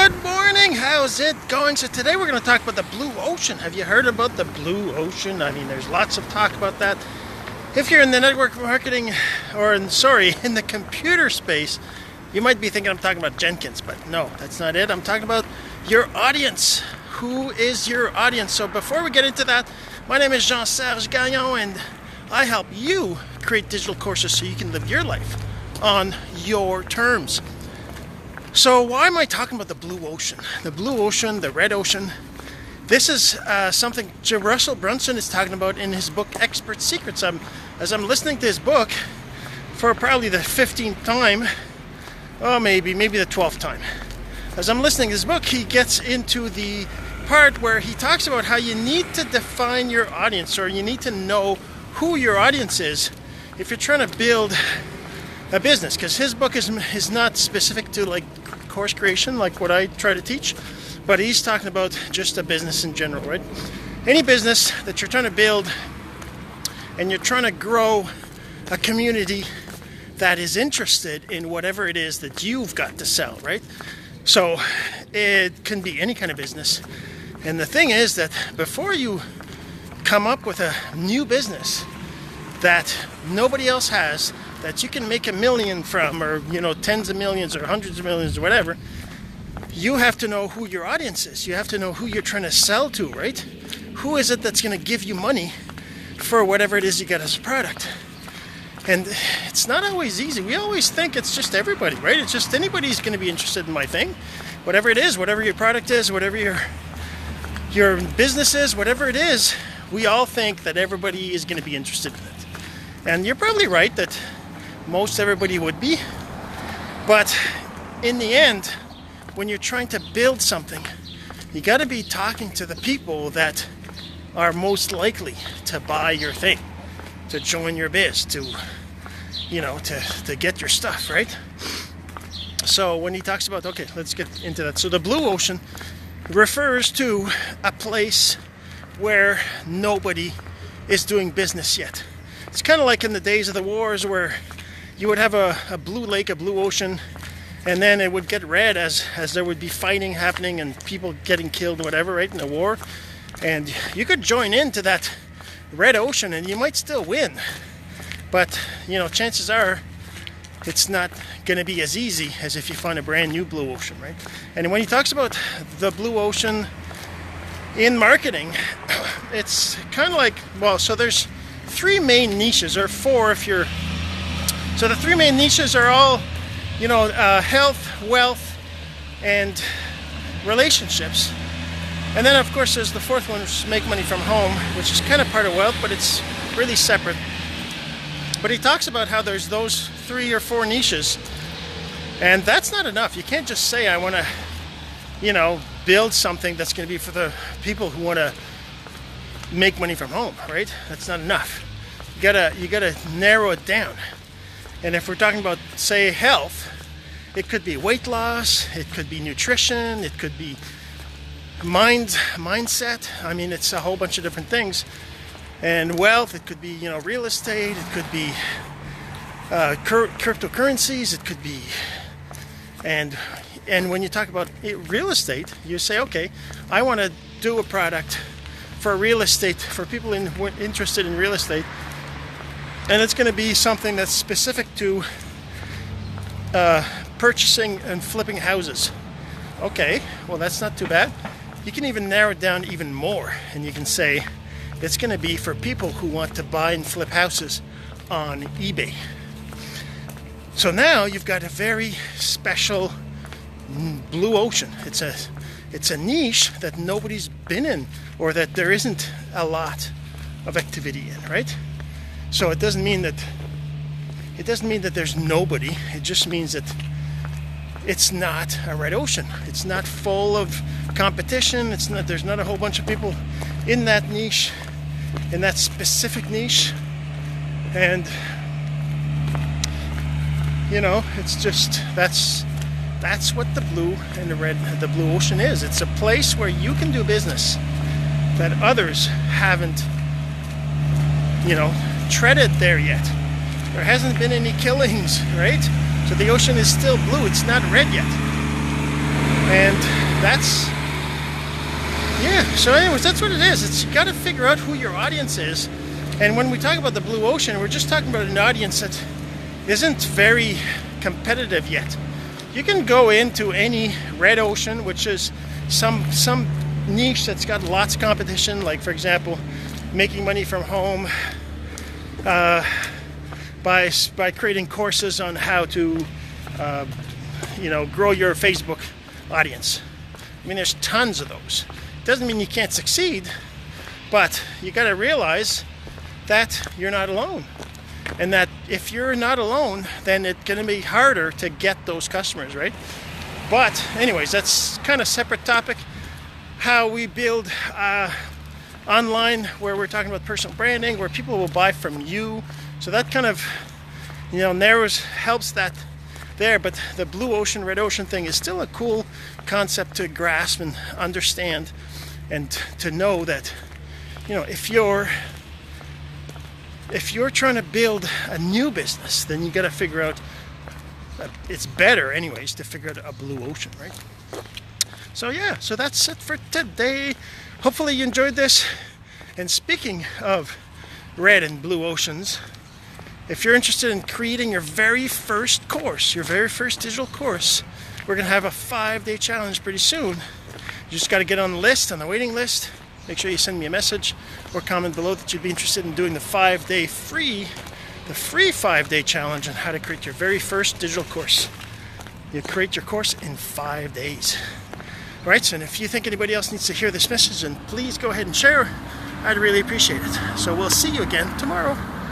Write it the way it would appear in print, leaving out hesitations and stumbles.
Good morning, how's it going? So today we're going to talk about the blue ocean. Have you heard about the blue ocean? I mean, there's lots of talk about that. If you're in the network marketing, or in the computer space, you might be thinking I'm talking about Jenkins, but no, that's not it. I'm talking about your audience. Who is your audience? So before we get into that, my name is Jean-Serge Gagnon, and I help you create digital courses so you can live your life on your terms. So why am I talking about the blue ocean? The blue ocean, the red ocean. This is something Russell Brunson is talking about in his book, Expert Secrets. As I'm listening to his book for probably the 15th time, or maybe the 12th time. As I'm listening to his book, he gets into the part where he talks about how you need to define your audience, or you need to know who your audience is if you're trying to build a business, because his book is not specific to like course creation like what I try to teach, but he's talking about just a business in general, right? Any business that you're trying to build and you're trying to grow a community that is interested in whatever it is that you've got to sell, right? So it can be any kind of business. And the thing is that before you come up with a new business that nobody else has, that you can make $1 million from, or tens of millions or hundreds of millions or whatever, you have to know who your audience is. You have to know who you're trying to sell to, right? Who is it that's going to give you money for whatever it is you get as a product? And it's not always easy. We always think it's just everybody, right? It's just anybody's going to be interested in my thing, whatever it is, whatever your product is, whatever your business is, whatever it is. We all think that everybody is going to be interested in it. And you're probably right that most everybody would be, but in the end, when you're trying to build something, you got to be talking to the people that are most likely to buy your thing, to join your biz, to get your stuff, right? So when he talks about, okay, let's get into that. So the blue ocean refers to a place where nobody is doing business yet. It's kind of like in the days of the wars where you would have a blue lake, a blue ocean, and then it would get red as there would be fighting happening and people getting killed, whatever, right, in the war. And you could join into that red ocean and you might still win. But, chances are it's not going to be as easy as if you find a brand new blue ocean, right? And when he talks about the blue ocean in marketing, it's kind of like, so there's three main niches, or four if you're... So the three main niches are all, health, wealth, and relationships. And then, of course, there's the fourth one, which is make money from home, which is kind of part of wealth, but it's really separate. But he talks about how there's those 3 or 4 niches, and that's not enough. You can't just say, I want to, build something that's going to be for the people who want to make money from home, right? That's not enough. You gotta narrow it down. And if we're talking about, say, health, it could be weight loss, it could be nutrition, it could be mindset. I mean, it's a whole bunch of different things. And wealth, it could be, real estate, it could be cryptocurrencies, it could be, and when you talk about real estate, you say, okay, I want to do a product for real estate, for people interested in real estate. And it's going to be something that's specific to purchasing and flipping houses. Okay, well, that's not too bad. You can even narrow it down even more, and you can say it's going to be for people who want to buy and flip houses on eBay. So now you've got a very special blue ocean. It's a niche that nobody's been in, or that there isn't a lot of activity in, right? So it doesn't mean that there's nobody. It just means that it's not a red ocean. It's not full of competition. There's not a whole bunch of people in that niche, in that specific niche. And it's just that's what the blue and the blue ocean is. It's a place where you can do business that others haven't treaded there yet. There hasn't been any killings, right? So the ocean is still blue. It's not red yet. And that's, yeah, so anyways, that's what it is. It's, you got to figure out who your audience is. And when we talk about the blue ocean, we're just talking about an audience that isn't very competitive yet. You can go into any red ocean, which is some niche that's got lots of competition, like for example, making money from home by creating courses on how to grow your Facebook audience. I mean, there's tons of those. Doesn't mean you can't succeed, but you got to realize that you're not alone, and that if you're not alone, then it's going to be harder to get those customers, right? But anyways, that's kind of separate topic. How we build online, where we're talking about personal branding, where people will buy from you. So that kind of helps that there. But the blue ocean, red ocean thing is still a cool concept to grasp and understand, and to know that, if you're trying to build a new business, then you got to figure out that it's better anyways to figure out a blue ocean, right? So yeah, so that's it for today. Hopefully you enjoyed this. And speaking of red and blue oceans, if you're interested in creating your very first course, your very first digital course, we're going to have a 5-day challenge pretty soon. You just got to get on the list, on the waiting list. Make sure you send me a message or comment below that you'd be interested in doing the 5-day free 5-day challenge on how to create your very first digital course. You create your course in 5 days. All right, so and if you think anybody else needs to hear this message, then please go ahead and share. I'd really appreciate it. So we'll see you again tomorrow.